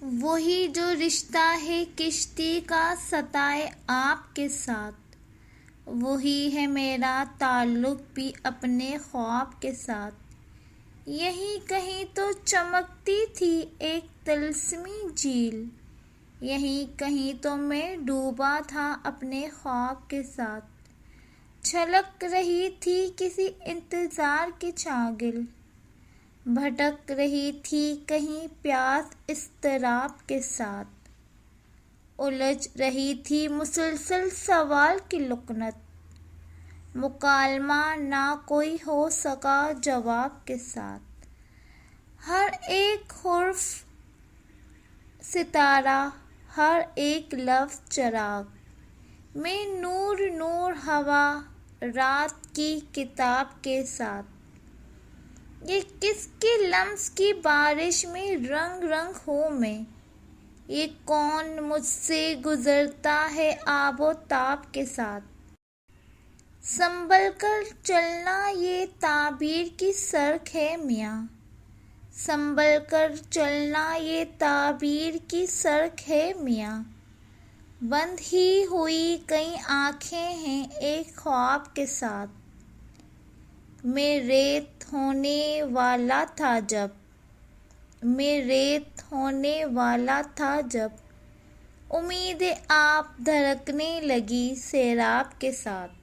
وہی جو رشتہ ہے کشتی کا ستائے آپ کے ساتھ، وہی ہے میرا تعلق بھی اپنے خواب کے ساتھ۔ یہیں کہیں تو چمکتی تھی ایک طلسمی جھیل، یہیں کہیں تو میں ڈوبا تھا اپنے خواب کے ساتھ۔ چھلک رہی تھی کسی انتظار کی چاگل، بھٹک رہی تھی کہیں پیاس اضطراب کے ساتھ، الجھ رہی تھی مسلسل سوال کی لکنت، مکالمہ نہ کوئی ہو سکا جواب کے ساتھ۔ ہر ایک حرف ستارہ، ہر ایک لفظ چراغ، میں نور نور ہوا رات کی کتاب کے ساتھ۔ یہ کس کے لمس کی بارش میں رنگ رنگ ہوں میں، یہ کون مجھ سے گزرتا ہے آب و تاب کے ساتھ۔ سنبھل کر چلنا یہ تعبیر کی سڑک ہے میاں، سنبھل کر چلنا یہ تعبیر کی سڑک ہے میاں۔ بند ہی ہوئی کئی آنکھیں ہیں ایک خواب کے ساتھ، میں ریت ہونے والا تھا جب، میں ریت ہونے والا تھا جب، امید آپ دھڑکنے لگی سیراب کے ساتھ۔